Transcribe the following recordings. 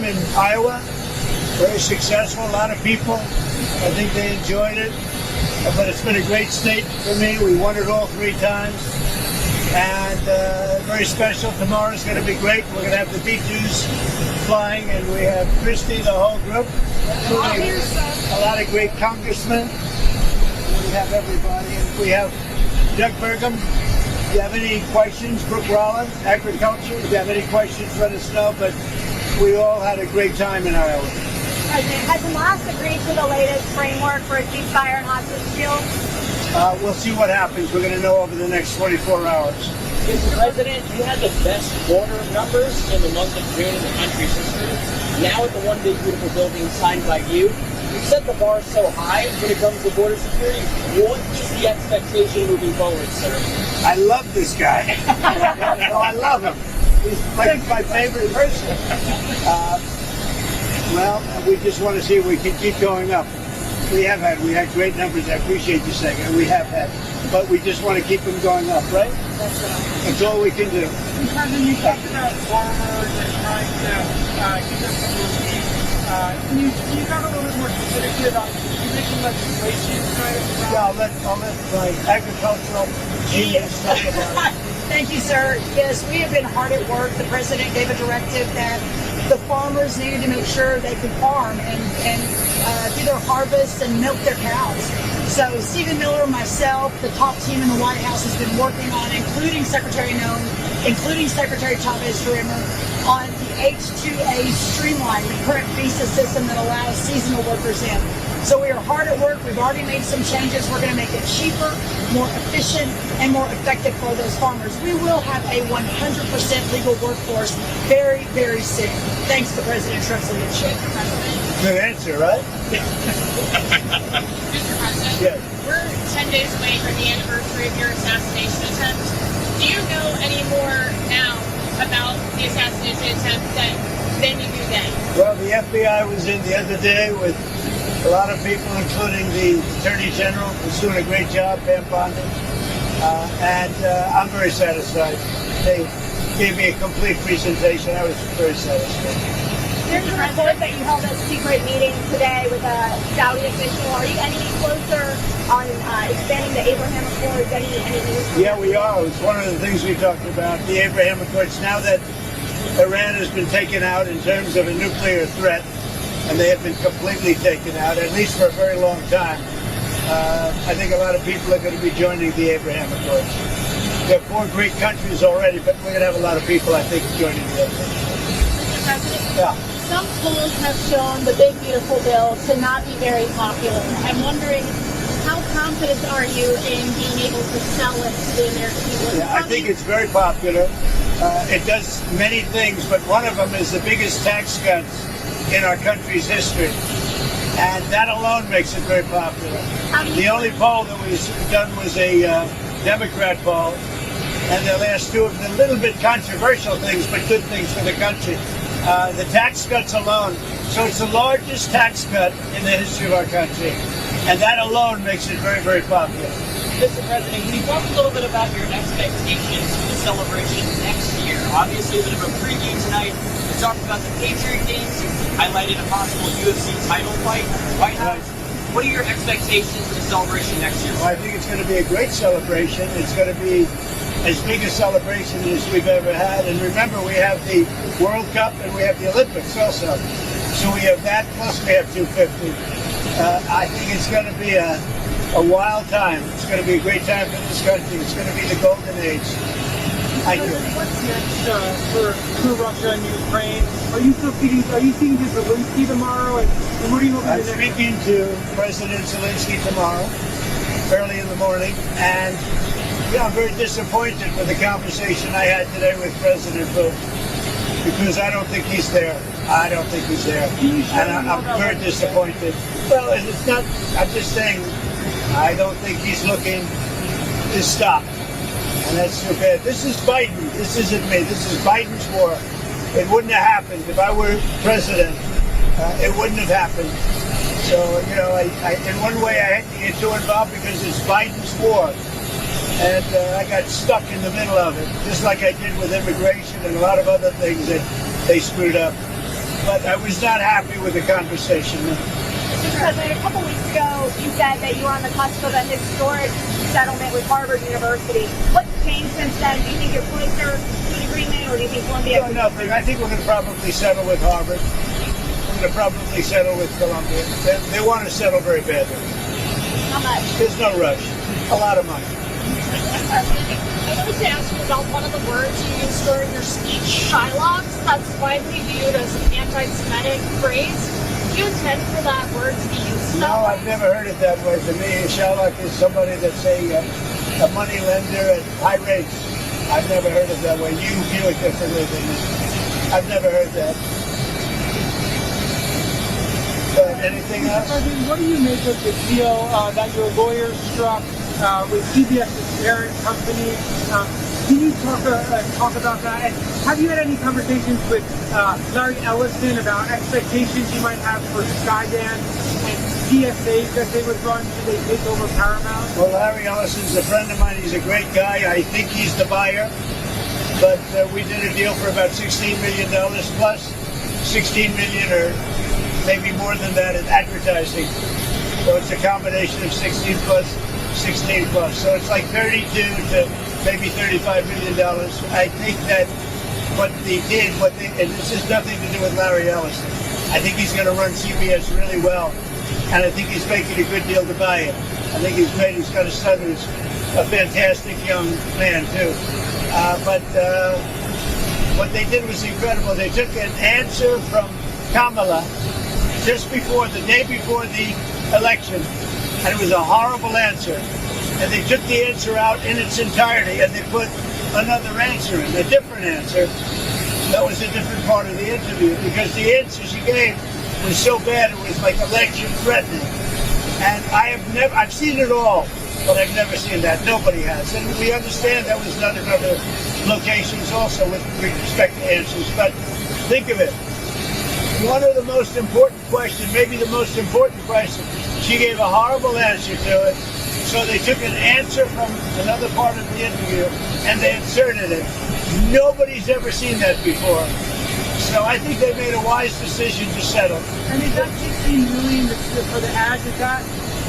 in Iowa. Very successful, a lot of people. I think they enjoyed it. But it's been a great state for me. We won it all 3 times. And very special. Tomorrow's going to be great. We're going to have the B-2s flying, and we have Christie, the whole group, including a lot of great congressmen. We have everybody. And we have Doug Burgum. If you have any questions, Brooke Rollin, Agriculture, if you have any questions, let us know. But we all had a great time in Iowa. President, has Hamas agreed to the latest framework for a ceasefire and hostage deal? We'll see what happens. We're going to know over the next 24 hours. Mr. President, you had the best border numbers in the month of June in the country's history. Now with the one big beautiful building signed by you, you set the bar so high when it comes to border security. What is the expectation moving forward, sir? I love this guy. I love him. He's like my favorite person. Well, we just want to see if we can keep going up. We had great numbers. I appreciate you saying it. We have had, but we just want to keep them going up, right? That's right. That's all we can do. President, you talked about farmers and trying to keep them from losing. Can you talk a little bit more specifically about you making legislation trying to? Yeah, I'll let my agricultural genius talk about it. Thank you, sir. Yes, we have been hard at work. The president gave a directive that the farmers needed to make sure they could farm and do their harvest and milk their cows. So Stephen Miller, myself, the top team in the White House has been working on, including Secretary Noem, including Secretary Chavez Sharima, on the H-2A streamline, the current visa system that allows seasonal workers in. So we are hard at work. We've already made some changes. We're going to make it cheaper, more efficient, and more effective for those farmers. We will have a 100% legal workforce very, very soon. Thanks to President Trump's leadership. Good answer, right? Mr. President, Yes. we're 10 days away from the anniversary of your assassination attempt. Do you know any more now about the assassination attempt than you do then? Well, the FBI was in the other day with a lot of people, including the Attorney General, who's doing a great job, Pam Bondi. And I'm very satisfied. They gave me a complete presentation. I was very satisfied. There's a report that you held a secret meeting today with a Saudi official. Are you any closer on expanding the Abraham Accords? Any news? Yeah, we are. It's one of the things we talked about, the Abraham Accords. Now that Iran has been taken out in terms of a nuclear threat, and they have been completely taken out, at least for a very long time, I think a lot of people are going to be joining the Abraham Accords. There are 4 great countries already, but we're going to have a lot of people, I think, joining the Abraham Accords. Mr. President, Yeah. some polls have shown the big beautiful bill to not be very popular. I'm wondering, how confident are you in being able to sell it to the American people? Yeah, I think it's very popular. It does many things, but one of them is the biggest tax cuts in our country's history. And that alone makes it very popular. The only poll that was done was a Democrat poll, and they'll ask 2 of the little bit controversial things, but good things for the country. The tax cuts alone. So it's the largest tax cut in the history of our country. And that alone makes it very, very popular. Mr. President, can you talk a little bit about your expectations for the celebration next year? Obviously, a bit of a preview tonight. You talked about the Patriot Games. You highlighted a possible UFC title fight at the White House. What are your expectations for the celebration next year? Well, I think it's going to be a great celebration. It's going to be as big a celebration as we've ever had. And remember, we have the World Cup and we have the Olympics also. So we have that, plus we have 250. I think it's going to be a wild time. It's going to be a great time for this country. It's going to be the golden age. Thank you. What's next for Russia and Ukraine? Are you speaking to Zelensky tomorrow? And what are you hoping I'm to do? speaking to President Zelensky tomorrow, early in the morning, and I'm very disappointed with the conversation I had today with President Putin, because I don't think he's there. I don't think he's there, and I'm very disappointed. Well, it's not. I'm just saying, I don't think he's looking to stop. And that's too bad. This is Biden. This isn't me. This is Biden's war. It wouldn't have happened if I were president. It wouldn't have happened. So, in one way, I hate to get too involved because it's Biden's war. And I got stuck in the middle of it, just like I did with immigration and a lot of other things that they screwed up. but I was not happy with the conversation. Mr. President, a couple weeks ago, you said that you were on the cusp of a historic settlement with Harvard University. What's changed since then? Do you think you're closer to an agreement, or do you think Columbia? No, nothing. I think we're going to probably settle with Harvard. We're going to probably settle with Columbia. They want to settle very badly. How much? There's no rush. A lot of money. I wanted to ask you about one of the words you used during your speech, Shylocks. That's widely viewed as an anti-Semitic phrase. Do you intend for that word to be used? No, I've never heard it that way. To me, a Shylock is somebody that's a money lender at high rates. I've never heard it that way. You view it differently than me. I've never heard that. Anything else? President, what do you make of the deal that your lawyer struck with CBS's parent company? Can you talk about that? And have you had any conversations with Larry Ellison about expectations you might have for Skydance and TSAs that they would run should they take over Paramount? Well, Larry Ellison's a friend of mine. He's a great guy. I think he's the buyer. But we did a deal for about $16 million plus $16 million or maybe more than that in advertising. So it's a combination of 16 plus, 16 plus. So it's like 32 to maybe $35 million. I think that what they did, and this has nothing to do with Larry Ellison. I think he's going to run CBS really well. And I think he's making a good deal to buy it. I think he's got a son who's a fantastic young man too. But what they did was incredible. They took an answer from Kamala just before, the day before the election, and it was a horrible answer. And they took the answer out in its entirety, and they put another answer in, a different answer. That was a different part of the interview, because the answer she gave was so bad, it was like election threatening. And I've seen it all, but I've never seen that. Nobody has. And we understand that was done in other locations also with respect to answers. But think of it. One of the most important questions, maybe the most important question, she gave a horrible answer to it. So they took an answer from another part of the interview and they inserted it. Nobody's ever seen that before. So I think they made a wise decision to settle. And is that $16 million for the ads? Is that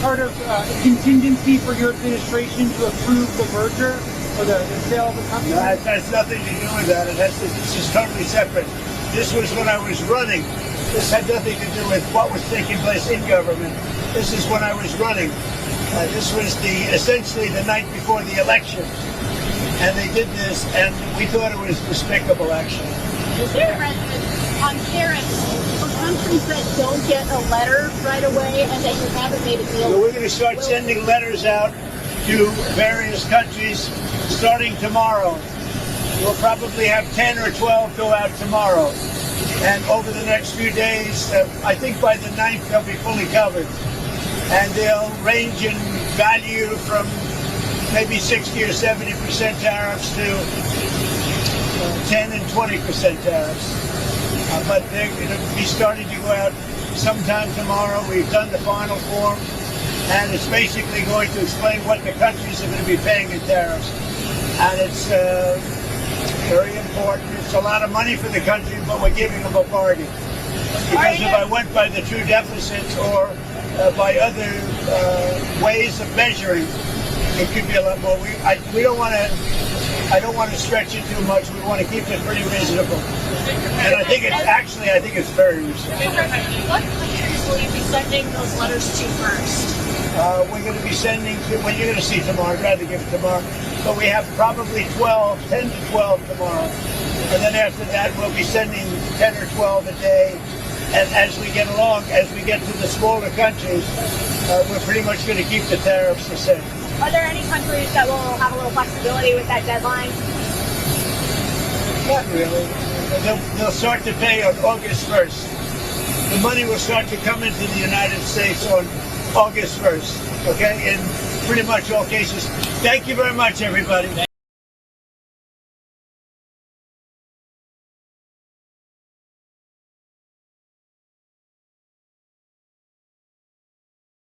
part of a contingency for your administration to approve the merger or the sale of the company? No, it has nothing to do with that. This is totally separate. This was when I was running. This had nothing to do with what was taking place in government. This is when I was running. This was essentially the night before the election. And they did this, and we thought it was despicable, actually. Mr. President, on tariffs, for countries that don't get a letter right away and that you haven't made a deal So with, we're going to start sending letters out to various countries starting tomorrow. We'll probably have 10 or 12 go out tomorrow. And over the next few days, I think by the 9th, they'll be fully covered. And they'll range in value from maybe 60 or 70% tariffs to 10 and 20% tariffs. But they're going to be starting to go out sometime tomorrow. We've done the final form, and it's basically going to explain what the countries are going to be paying in tariffs. And it's very important. It's a lot of money for the country, but we're giving them a bargain. Because if I went by the true deficits or by other ways of measuring, it could be a lot more. We don't want to. I don't want to stretch it too much. We want to keep it pretty reasonable. And I think it's very reasonable. What countries will you be sending those letters to first? We're going to be sending to, well, you're going to see tomorrow. I'd rather give it tomorrow. But we have probably 10 to 12 tomorrow. And then after that, we'll be sending 10 or 12 a day. And as we get along, as we get to the smaller countries, we're pretty much going to keep the tariffs the same. are there any countries that will have a little flexibility with that deadline? Not really. They'll start to pay on August 1st. The money will start to come into the United States on August 1st, okay, in pretty much all cases. Thank you very much, everybody.